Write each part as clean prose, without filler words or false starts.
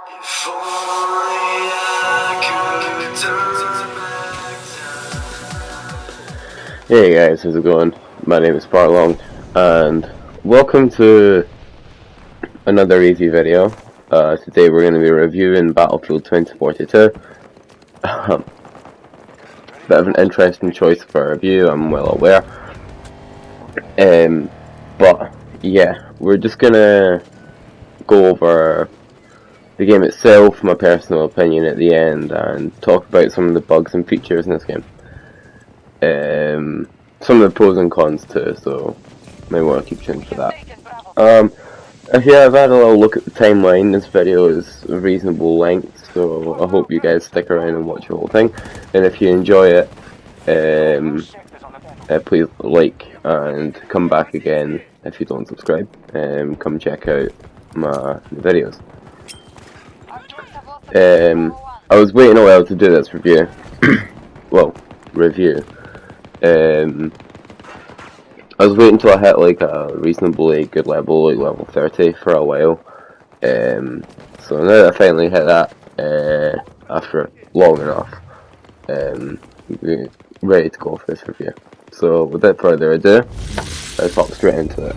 If only I could turn back time. Hey guys, how's it going? My name is Farlong, and welcome to another easy video. Today we're going to be reviewing Battlefield 2042. Bit of an interesting choice for a review, I'm well aware. But yeah, we're just going to go over the game itself, my personal opinion at the end, and talk about some of the bugs and features in this game. Some of the pros and cons too, so may want to keep tuned for that. If you have had a little look at the timeline, this video is a reasonable length, so I hope you guys stick around and watch the whole thing. And if you enjoy it, please like and come back again if you don't subscribe. Come check out my videos. I was waiting a while to do this review. Well, review. I was waiting until I hit like a reasonably good level, like level 30 for a while. So now that I finally hit that, after long enough, we're ready to go for this review. So without further ado, let's hop straight into it.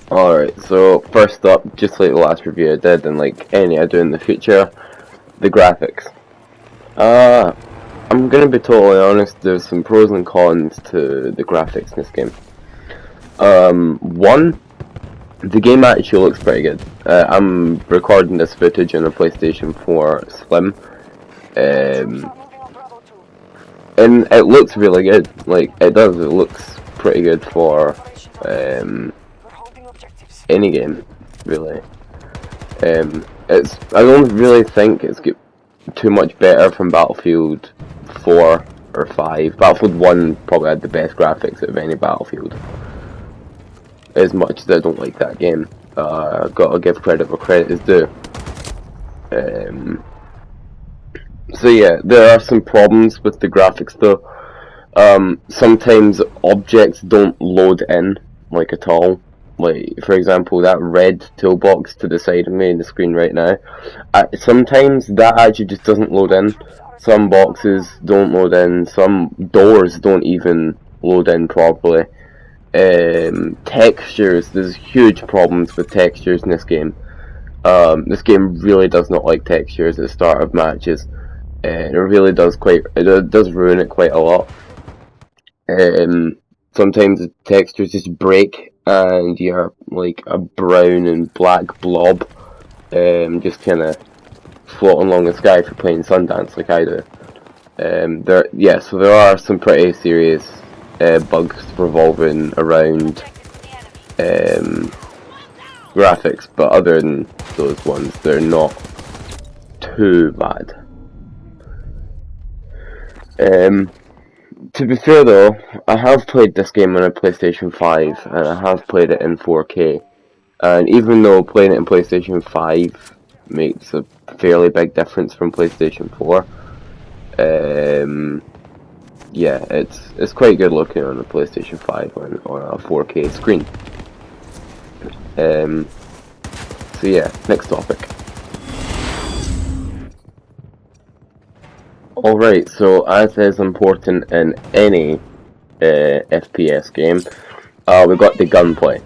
Alright, so first up, just like the last review I did, and like any I do in the future, the graphics. I'm gonna be totally honest, there's some pros and cons to the graphics in this game. One, the game actually looks pretty good. I'm recording this footage on a PlayStation 4 Slim, and it looks really good. Like, it looks pretty good for any game, really. I don't really think it's get too much better from Battlefield 4 or 5. Battlefield 1 probably had the best graphics out of any Battlefield. As much as I don't like that game, gotta give credit where credit is due. So yeah, there are some problems with the graphics though. Sometimes objects don't load in, like at all. Like, for example, that red toolbox to the side of me in the screen right now. Sometimes that actually just doesn't load in. Some boxes don't load in. Some doors don't even load in properly. Textures, there's huge problems with textures in this game. This game really does not like textures at the start of matches. It really does ruin it quite a lot. Sometimes the textures just break and you're like a brown and black blob, just kind of floating along the sky if you're playing Sundance like I do. So there are some pretty serious bugs revolving around graphics, but other than those ones, they're not too bad. To be fair though, I have played this game on a PlayStation 5, and I have played it in 4K, and even though playing it in PlayStation 5 makes a fairly big difference from PlayStation 4, yeah, it's quite good looking on a PlayStation 5 on a 4K screen. So yeah, next topic. Alright, so as is important in any FPS game, we've got the gunplay.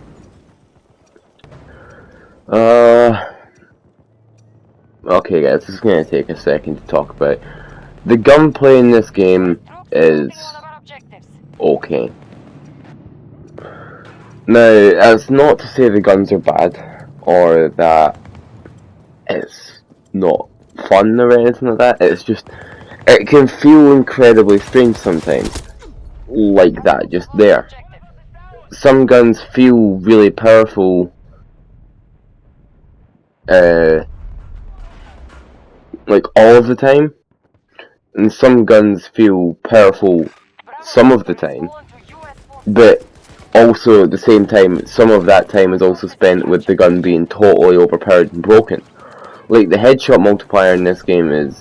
Okay guys, this is going to take a second to talk about. The gunplay in this game is okay. Now, that's not to say the guns are bad, or that it's not fun or anything like that, it's just it can feel incredibly strange sometimes, like that, just there. Some guns feel really powerful, like all of the time, and some guns feel powerful some of the time, but also at the same time, some of that time is also spent with the gun being totally overpowered and broken. Like, the headshot multiplier in this game is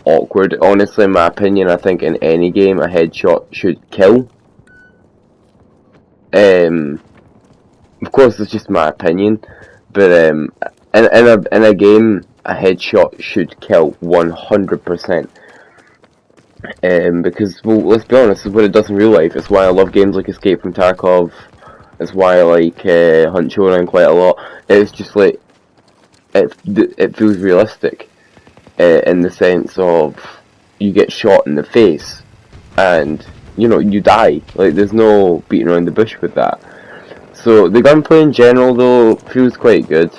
awkward. Honestly, in my opinion, I think in any game a headshot should kill. Of course, it's just my opinion, but in a game, a headshot should kill 100%. Because, well, let's be honest, it's what it does in real life. It's why I love games like Escape from Tarkov. It's why I like Hunt Showdown quite a lot. It's just like it feels realistic in the sense of you get shot in the face and you die. Like there's no beating around the bush with that. So the gunplay in general though feels quite good.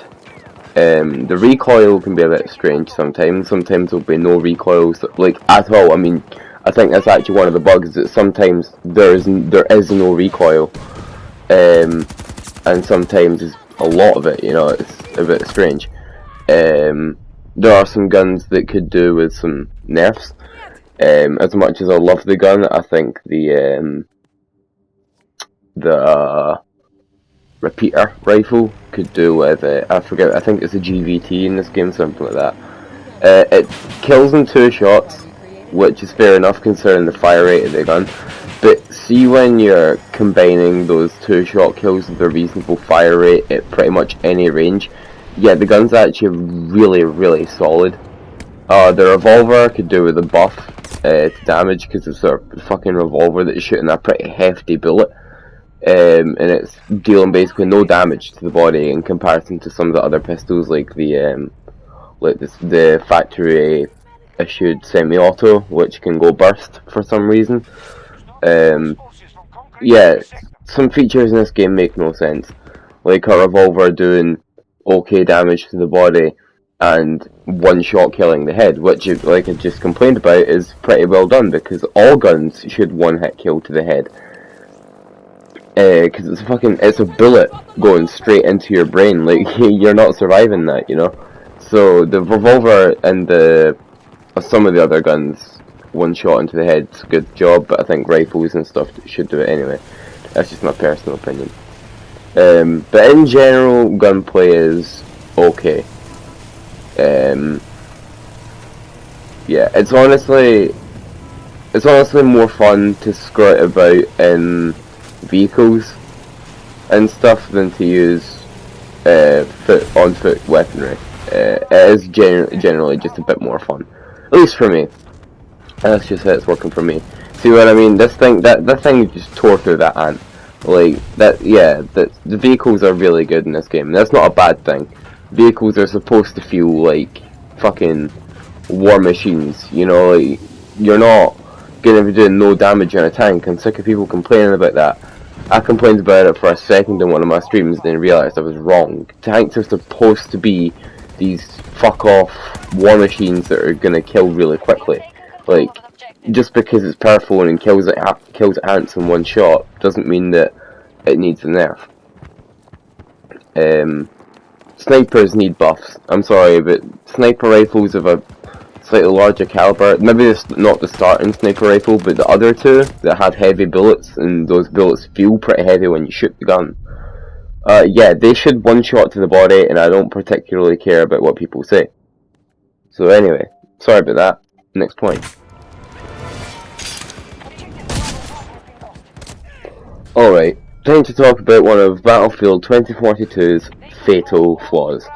The recoil can be a bit strange sometimes. Sometimes there'll be no recoil, like at all. I mean, I think that's actually one of the bugs, that sometimes there is no recoil, and sometimes there's a lot of it. It's a bit strange. There are some guns that could do with some nerfs. As much as I love the gun, I think the repeater rifle could do with I forget. I think it's a GVT in this game, something like that. It kills in 2 shots, which is fair enough considering the fire rate of the gun. But see, when you're combining those 2-shot kills with a reasonable fire rate at pretty much any range, yeah, the gun's actually really, really solid. The revolver could do with a buff to damage, because it's a fucking revolver that's shooting a pretty hefty bullet. And it's dealing basically no damage to the body in comparison to some of the other pistols, like the factory issued semi-auto, which can go burst for some reason. Yeah, some features in this game make no sense, like a revolver doing okay damage to the body and 1 shot killing the head, which, like I just complained about, is pretty well done, because all guns should 1-hit kill to the head. Because it's a bullet going straight into your brain, like, you're not surviving that, So, the revolver and some of the other guns, 1 shot into the head's a good job, but I think rifles and stuff should do it anyway. That's just my personal opinion. But in general, gunplay is okay. Yeah, it's honestly more fun to skirt about in vehicles and stuff than to use on-foot weaponry. It is generally just a bit more fun, at least for me. That's just how it's working for me. See what I mean? That thing just tore through that ant. Like that, yeah. The vehicles are really good in this game, and that's not a bad thing. Vehicles are supposed to feel like fucking war machines. Like, you're not gonna be doing no damage on a tank. I'm sick of people complaining about that. I complained about it for a second in one of my streams, and then realised I was wrong. Tanks are supposed to be these fuck off war machines that are gonna kill really quickly. Like, just because it's powerful and kills ants in 1 shot doesn't mean that it needs a nerf. Snipers need buffs. I'm sorry, but sniper rifles of a slightly larger caliber, maybe it's not the starting sniper rifle, but the other 2 that have heavy bullets, and those bullets feel pretty heavy when you shoot the gun. Yeah, they should 1 shot to the body, and I don't particularly care about what people say. So anyway, sorry about that. Next point. Alright, time to talk about one of Battlefield 2042's fatal flaws.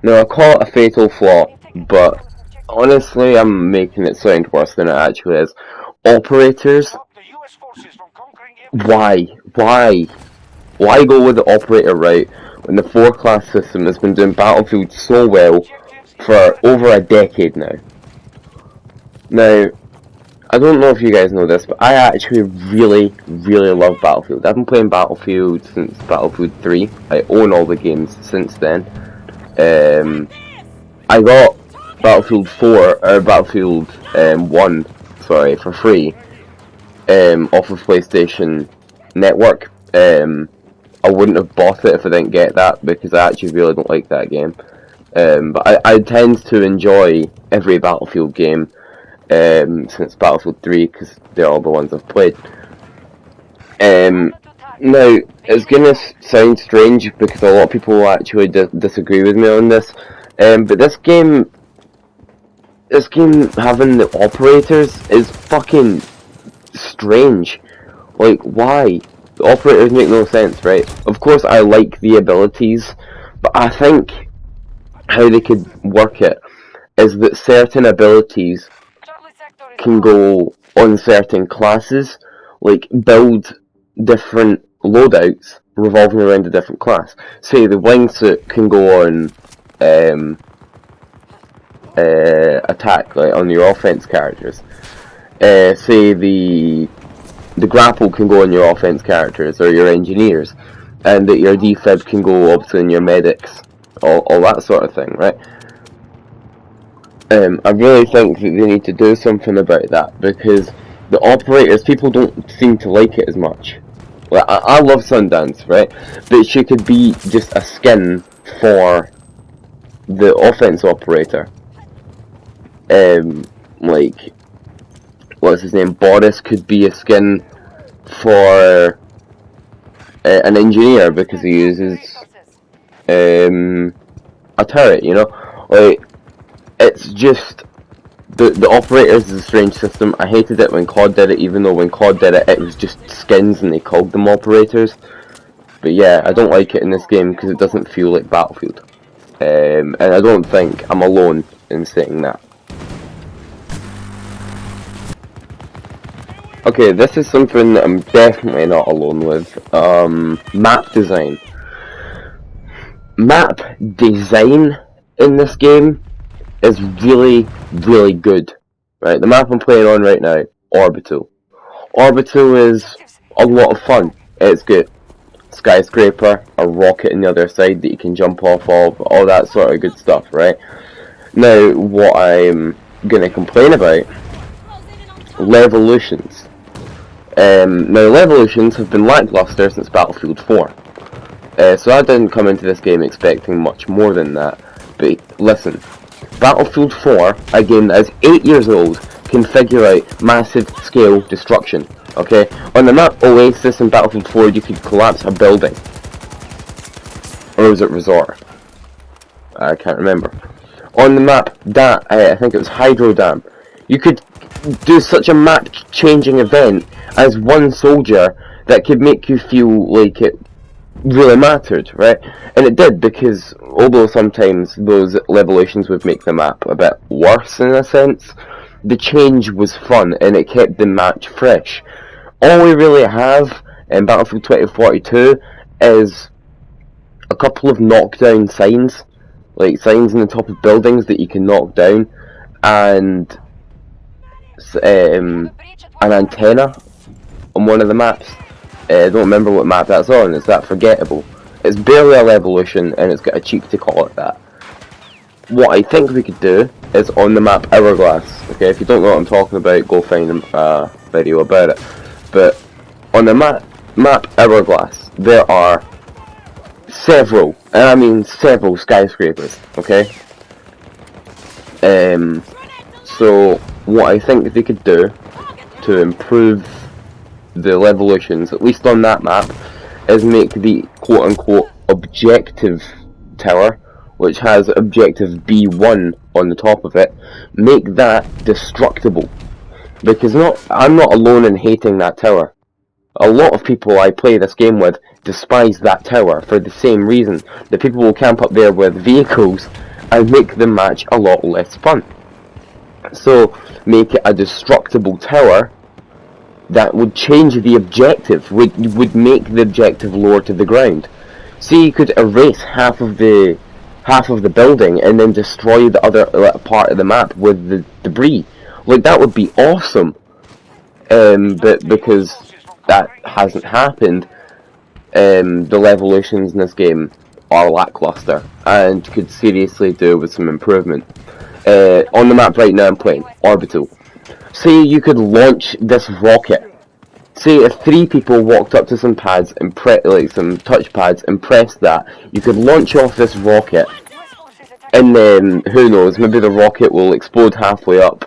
Now, I call it a fatal flaw, but honestly, I'm making it sound worse than it actually is. Operators? Why? Why go with the operator route when the 4-class system has been doing Battlefield so well for over a decade now? Now, I don't know if you guys know this, but I actually really, really love Battlefield. I've been playing Battlefield since Battlefield 3. I own all the games since then. I got Battlefield 1, sorry, for free, off of PlayStation Network. I wouldn't have bought it if I didn't get that, because I actually really don't like that game. But I tend to enjoy every Battlefield game since Battlefield 3, because they're all the ones I've played. Now, it's gonna sound strange because a lot of people will actually disagree with me on this, but this game having the operators is fucking strange. Like, why? The operators make no sense, right? Of course I like the abilities, but I think how they could work it is that certain abilities can go on certain classes, like build different loadouts revolving around a different class. Say the wingsuit can go on attack, like on your offense characters. Say the grapple can go on your offense characters or your engineers, and that your defib can go obviously on your medics, all that sort of thing, right? I really think that they need to do something about that, because the operators, people don't seem to like it as much. Like, I love Sundance, right? But she could be just a skin for the offense operator. Like, what's his name? Boris could be a skin for an engineer because he uses a turret, you know? Like, it's just the operators is a strange system. I hated it when COD did it, even though when COD did it, it was just skins and they called them operators. But yeah, I don't like it in this game because it doesn't feel like Battlefield. And I don't think I'm alone in saying that. Okay, this is something that I'm definitely not alone with. Map design. Map design in this game is really, really good. Right, the map I'm playing on right now, Orbital. Orbital is a lot of fun. It's good. Skyscraper, a rocket on the other side that you can jump off of, all that sort of good stuff, right? Now, what I'm gonna complain about, Levolutions. Now, Levolutions have been lackluster since Battlefield 4. So I didn't come into this game expecting much more than that. But listen, Battlefield 4, a game that is 8 years old, can figure out massive scale destruction. Okay? On the map Oasis in Battlefield 4, you could collapse a building. Or was it Resort? I can't remember. On the map, I think it was Hydro Dam, you could do such a map-changing event as one soldier that could make you feel like it really mattered, right? And it did, because although sometimes those Levolutions would make the map a bit worse in a sense, the change was fun and it kept the match fresh. All we really have in Battlefield 2042 is a couple of knockdown signs, like signs on the top of buildings that you can knock down, and an antenna on one of the maps. I don't remember what map that's on, it's that forgettable. It's barely a Levolution and it's got a cheek to call it that. What I think we could do is on the map Hourglass. Okay, if you don't know what I'm talking about, go find a video about it. But on the map Hourglass, there are several, and I mean several skyscrapers, okay? So what I think they could do to improve the Levolutions, at least on that map, is make the quote-unquote objective tower, which has objective B1 on the top of it, make that destructible. Because I'm not alone in hating that tower. A lot of people I play this game with despise that tower for the same reason. The people will camp up there with vehicles and make the match a lot less fun. So make it a destructible tower that would change the objective, would make the objective lower to the ground. See, you could erase half of the building and then destroy the other part of the map with the debris. Like, that would be awesome. But because that hasn't happened, the Levolutions in this game are lackluster and could seriously do with some improvement. On the map right now I'm playing, Orbital. Say you could launch this rocket. Say if 3 people walked up to some pads and some touch pads and pressed that, you could launch off this rocket, and then who knows, maybe the rocket will explode halfway up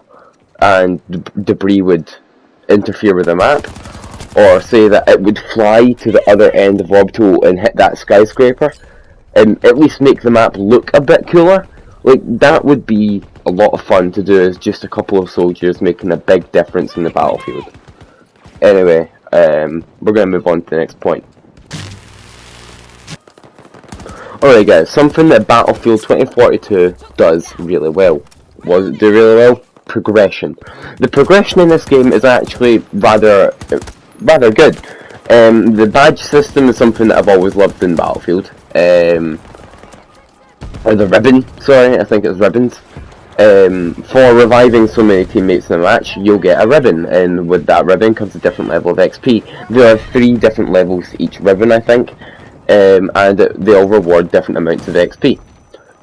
and debris would interfere with the map, or say that it would fly to the other end of Orbital and hit that skyscraper and at least make the map look a bit cooler. Like, that would be a lot of fun to do as just a couple of soldiers making a big difference in the battlefield. Anyway, we're going to move on to the next point. Alright guys, something that Battlefield 2042 does really well. What does it do really well? Progression. The progression in this game is actually rather good. The badge system is something that I've always loved in Battlefield. Or the ribbon, sorry, I think it's ribbons. For reviving so many teammates in a match, you'll get a ribbon, and with that ribbon comes a different level of XP. There are 3 different levels to each ribbon, I think, and they all reward different amounts of XP.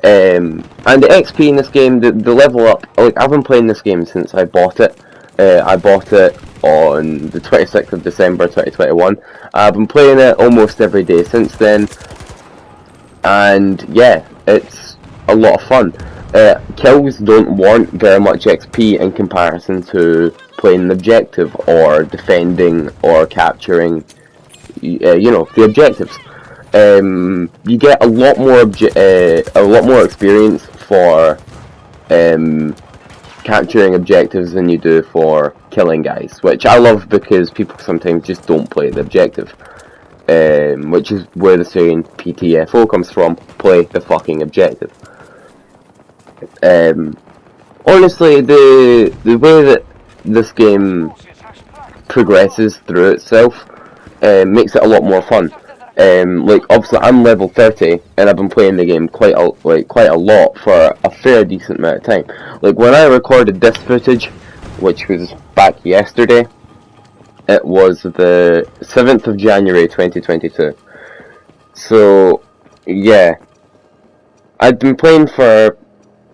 And the XP in this game, the level up, like, I've been playing this game since I bought it. I bought it on the 26th of December 2021. I've been playing it almost every day since then, and yeah, it's a lot of fun. Kills don't want very much XP in comparison to playing an objective or defending or capturing, you know, the objectives. You get a lot more experience for capturing objectives than you do for killing guys, which I love because people sometimes just don't play the objective. Which is where the saying PTFO comes from, play the fucking objective. Honestly, the way that this game progresses through itself makes it a lot more fun. Like, obviously I'm level 30 and I've been playing the game quite a lot for a fair decent amount of time. Like, when I recorded this footage, which was back yesterday, it was the 7th of January 2022. So, yeah. I'd been playing for,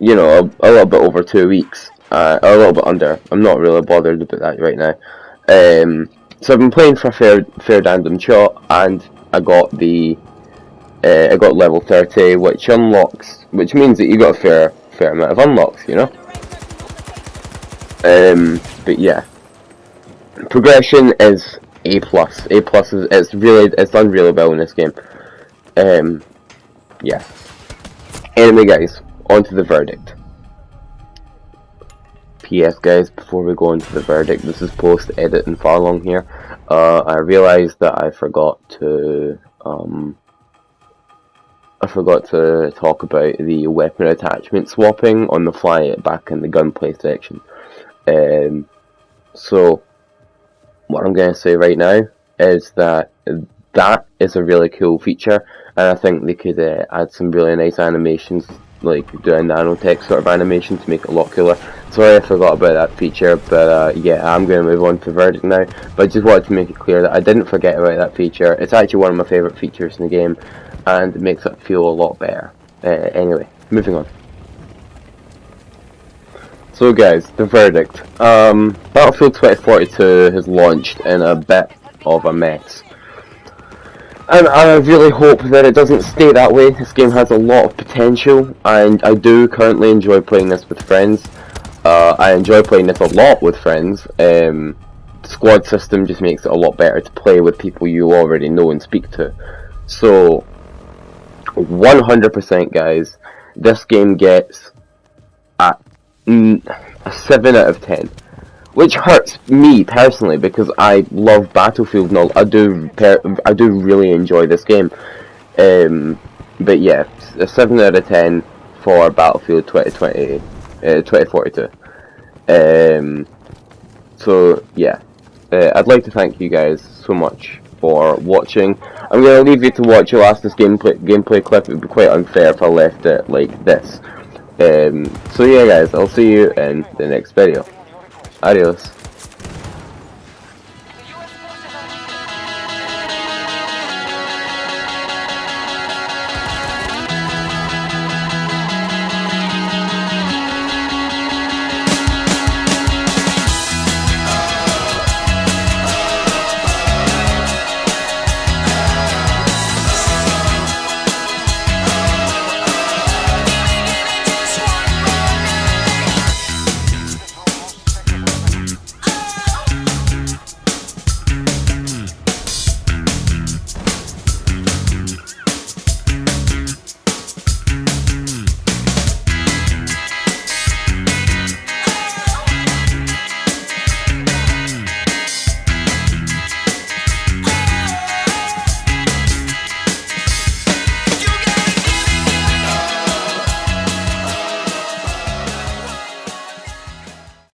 you know, a little bit over 2 weeks. Or a little bit under. I'm not really bothered about that right now. So I've been playing for a fair random shot, and I got I got level 30, which means that you got a fair amount of unlocks, you know? But yeah. Progression is A+. A+ is it's done really well in this game. Yeah. Anyway guys, on to the verdict. PS guys, before we go into the verdict, this is post-edit and far long here. I realised that I forgot to talk about the weapon attachment swapping on the fly back in the gunplay section. So what I'm going to say right now is that is a really cool feature, and I think they could add some really nice animations, like do a nanotech sort of animation to make it a lot cooler. Sorry I forgot about that feature, but yeah, I'm going to move on to the verdict now. But I just wanted to make it clear that I didn't forget about that feature. It's actually one of my favourite features in the game, and it makes it feel a lot better. Anyway, moving on. So guys, the verdict. Battlefield 2042 has launched in a bit of a mess. And I really hope that it doesn't stay that way. This game has a lot of potential, and I do currently enjoy playing this with friends. I enjoy playing this a lot with friends. The squad system just makes it a lot better to play with people you already know and speak to. So, 100% guys, this game gets a 7 out of 10. Which hurts me personally because I love Battlefield and all. I do really enjoy this game. But yeah, a 7 out of 10 for Battlefield 2042. So yeah, I'd like to thank you guys so much for watching. I'm going to leave you to watch the last gameplay clip. It would be quite unfair if I left it like this. So yeah guys, I'll see you in the next video. Adios.